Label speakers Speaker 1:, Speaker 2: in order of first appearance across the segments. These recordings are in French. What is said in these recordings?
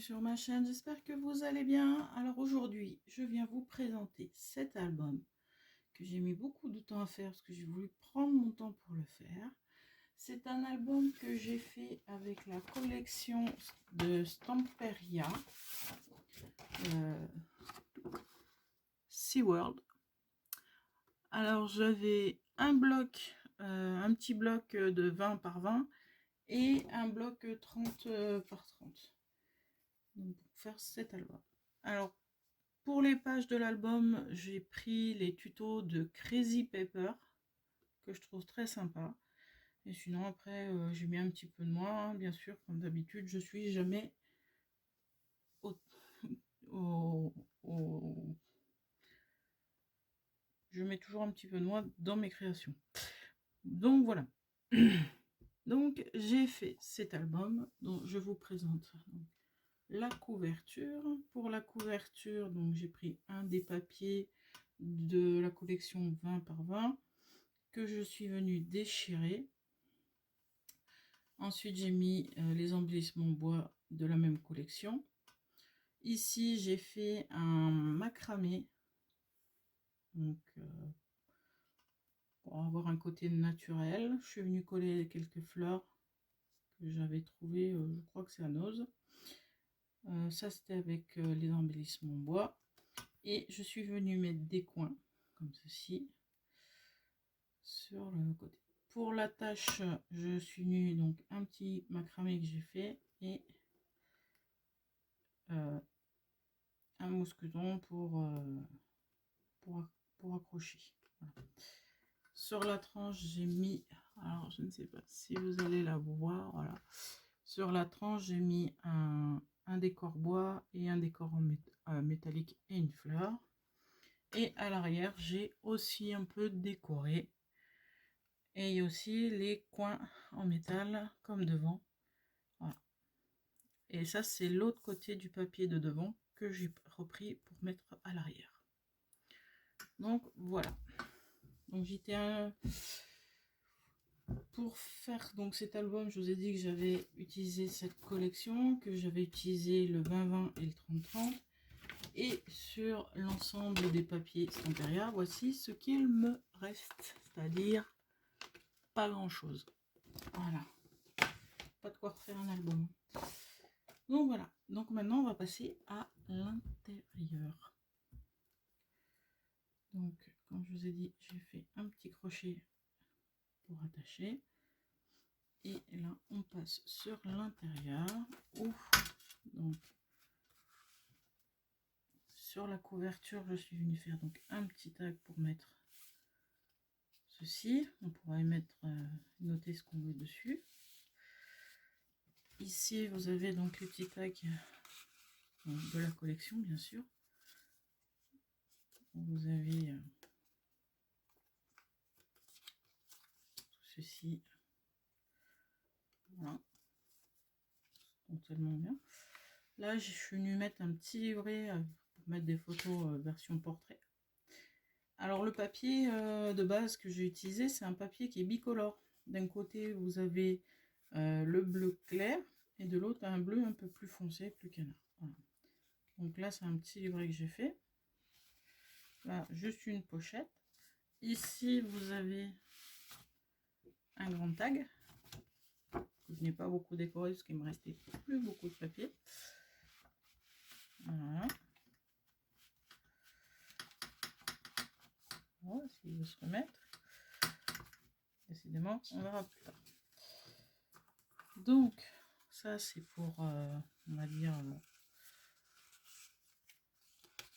Speaker 1: sur ma chaîne, j'espère que vous allez bien. Alors aujourd'hui, je viens vous présenter cet album que j'ai mis beaucoup de temps à faire parce que j'ai voulu prendre mon temps pour le faire. C'est un album que j'ai fait avec la collection de Stamperia SeaWorld. Alors j'avais un bloc, un petit bloc de 20 par 20 et un bloc 30 par 30. Donc, pour faire cet album. Alors pour les pages de l'album, j'ai pris les tutos de Crazy Paper que je trouve très sympa. Et sinon après j'ai mis un petit peu de moi, hein, bien sûr, comme d'habitude. Je suis jamais au, je mets toujours un petit peu de moi dans mes créations. Donc voilà. Donc j'ai fait cet album dont je vous présente la couverture. Pour la couverture, donc j'ai pris un des papiers de la collection 20 par 20 que je suis venue déchirer. Ensuite j'ai mis les embellissements bois de la même collection. Ici j'ai fait un macramé, donc pour avoir un côté naturel. Je suis venue coller quelques fleurs que j'avais trouvées, je crois que c'est à Nose. Ça c'était avec les embellissements bois. Et je suis venue mettre des coins comme ceci sur le côté. Pour la tâche, je suis venue donc un petit macramé que j'ai fait et un mousqueton pour accrocher. Voilà. Sur la tranche, j'ai mis, alors je ne sais pas si vous allez la voir, voilà. Sur la tranche, j'ai mis un décor bois et un décor en métallique et une fleur. Et à l'arrière, j'ai aussi un peu décoré. Et il y a aussi les coins en métal comme devant. Voilà. Et ça, c'est l'autre côté du papier de devant que j'ai repris pour mettre à l'arrière. Donc voilà. Donc j'étais pour faire donc cet album, je vous ai dit que j'avais utilisé cette collection, que j'avais utilisé le 20-20 et le 30-30. Et sur l'ensemble des papiers Stamperia, voici ce qu'il me reste, c'est-à-dire pas grand chose. Voilà, pas de quoi refaire un album. Donc voilà, donc maintenant on va passer à l'intérieur. Donc comme je vous ai dit, j'ai fait un petit crochet pour attacher. Et là on passe sur l'intérieur. Donc sur la couverture, je suis venue faire donc un petit tag pour mettre ceci. On pourra y mettre, noter ce qu'on veut dessus. Ici vous avez donc les petits tags de la collection, bien sûr. Vous avez tout ceci. Voilà. Donc tellement bien. Là je suis venue mettre un petit livret pour mettre des photos version portrait. Alors le papier de base que j'ai utilisé, c'est un papier qui est bicolore. D'un côté vous avez le bleu clair et de l'autre un bleu un peu plus foncé, plus canard. Voilà. Donc là c'est un petit livret que j'ai fait. Là juste une pochette. Ici vous avez un grand tag que je n'ai pas beaucoup décoré parce qu'il me restait plus beaucoup de papier. Voilà. Voilà, s'il veut se remettre. Décidément, on verra plus tard. Donc, ça c'est pour, on va dire,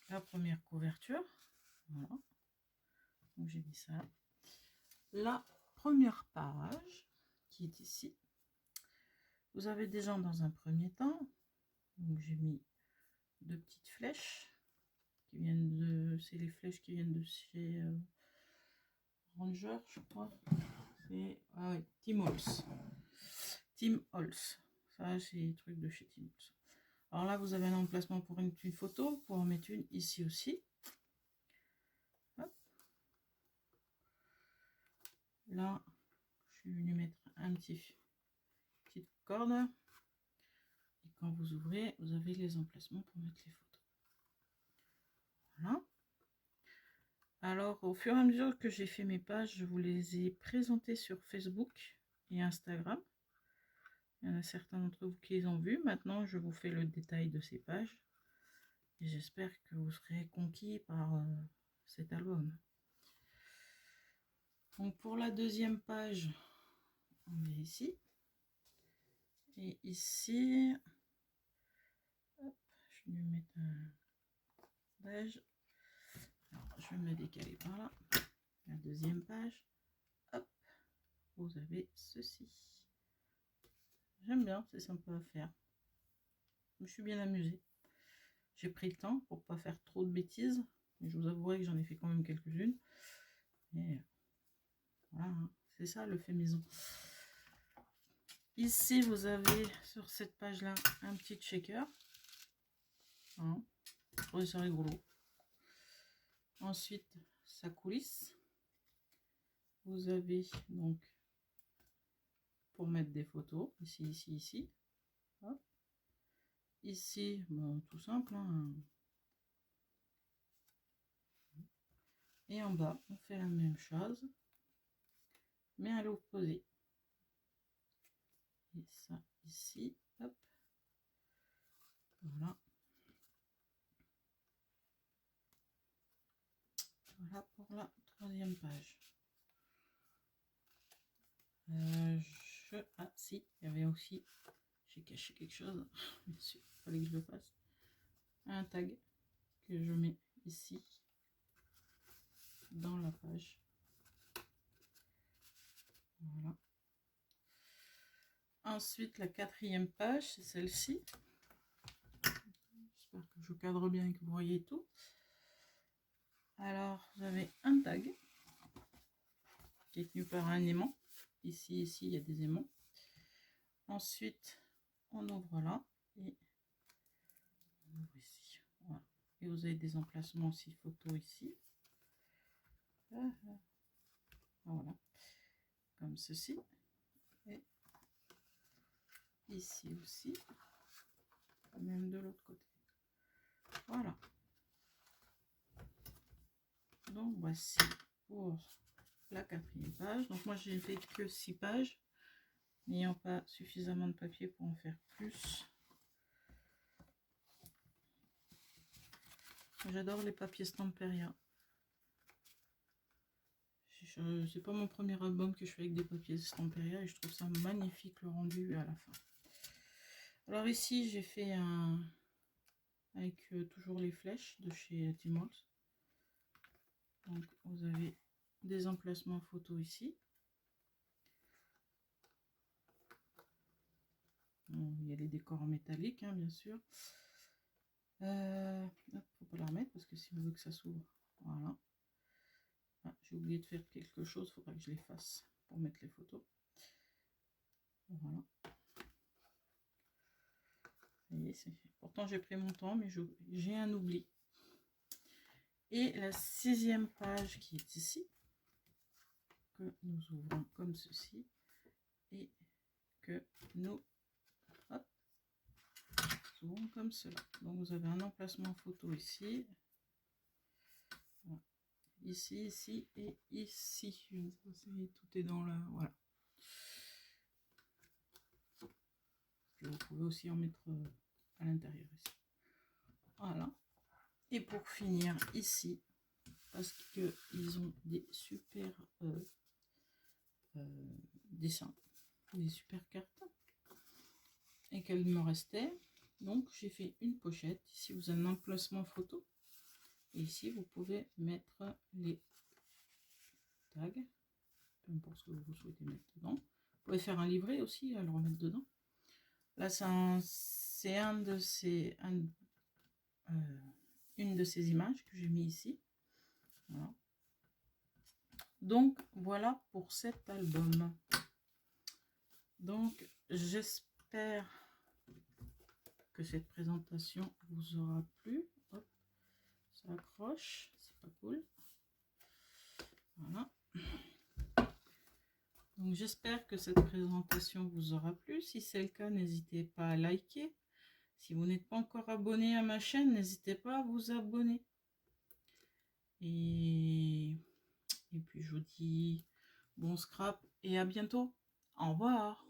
Speaker 1: la première couverture. Voilà. Donc j'ai mis ça. La première page qui est ici. Vous avez déjà dans un premier temps, donc j'ai mis deux petites flèches qui viennent de, c'est les flèches qui viennent de chez Ranger, je crois. C'est Tim Holtz. Tim Holtz. Ça, c'est les trucs de chez Tim Holtz. Alors là, vous avez un emplacement pour une photo, pour en mettre une ici aussi. Hop. Là, je suis venue mettre un petite corde. Et quand vous ouvrez, vous avez les emplacements pour mettre les photos. Voilà. Alors, au fur et à mesure que j'ai fait mes pages, je vous les ai présentées sur Facebook et Instagram. Il y en a certains d'entre vous qui les ont vus. Maintenant, je vous fais le détail de ces pages. Et j'espère que vous serez conquis par cet album. Donc, pour la deuxième page, on est ici. Et ici, hop, je vais mettre un beige. Alors, je vais me décaler par là. La deuxième page, hop, vous avez ceci. J'aime bien, c'est sympa à faire. Je me suis bien amusée. J'ai pris le temps pour pas faire trop de bêtises, mais je vous avouerai que j'en ai fait quand même quelques-unes. Et voilà, hein, c'est ça le fait maison. Ici, vous avez sur cette page-là un petit shaker. Hein, je trouvais ça rigolo. Ensuite, sa coulisse. Vous avez donc pour mettre des photos, ici, ici, ici. Hop. Ici, bon, tout simple. Hein. Et en bas, on fait la même chose, mais à l'opposé. Et ça ici, hop. Voilà. Voilà pour la troisième page. Ah si, il y avait aussi, j'ai caché quelque chose, bien sûr, il fallait que je le fasse. Un tag que je mets ici, dans la page. Voilà. Ensuite, la quatrième page, c'est celle-ci. J'espère que je cadre bien et que vous voyez tout. Alors, vous avez un tag qui est tenu par un aimant. Ici, il y a des aimants. Ensuite, on ouvre là et on ouvre ici. Voilà. Et vous avez des emplacements aussi photo ici. Voilà. Comme ceci. Et ici aussi. Même de l'autre côté. Voilà. Donc voici pour la quatrième page. Donc moi j'ai fait que 6 pages. N'ayant pas suffisamment de papier pour en faire plus. J'adore les papiers Stamperia. C'est pas mon premier album que je fais avec des papiers Stamperia et je trouve ça magnifique le rendu à la fin. Alors ici j'ai fait un avec toujours les flèches de chez Tmall. Donc vous avez des emplacements photos ici. Bon, il y a les décors en métallique, hein, bien sûr. Faut pas la remettre parce que si on veut que ça s'ouvre, voilà. Ah, j'ai oublié de faire quelque chose, il faudra que je les fasse pour mettre les photos. Voilà. Voyez, pourtant j'ai pris mon temps, mais j'ai un oubli. Et la sixième page qui est ici, que nous ouvrons comme ceci, et que nous ouvrons comme cela. Donc vous avez un emplacement photo ici. Voilà. Ici, ici et ici. Tout est dans la... Voilà. Vous pouvez aussi en mettre à l'intérieur ici. Voilà. Et pour finir ici, parce qu'ils ont des super dessins, des super cartes, et qu'elle me restait. Donc j'ai fait une pochette. Ici vous avez un emplacement photo. Et ici vous pouvez mettre les tags, peu importe ce que vous souhaitez mettre dedans. Vous pouvez faire un livret aussi à le remettre dedans. Là c'est une de ces images que j'ai mis ici. Voilà. Donc voilà pour cet album. Donc j'espère que cette présentation vous aura plu. Hop, ça accroche, c'est pas cool. Voilà. Donc j'espère que cette présentation vous aura plu. Si c'est le cas, n'hésitez pas à liker, Si vous n'êtes pas encore abonné à ma chaîne, n'hésitez pas à vous abonner. Et puis je vous dis bon scrap et à bientôt. Au revoir.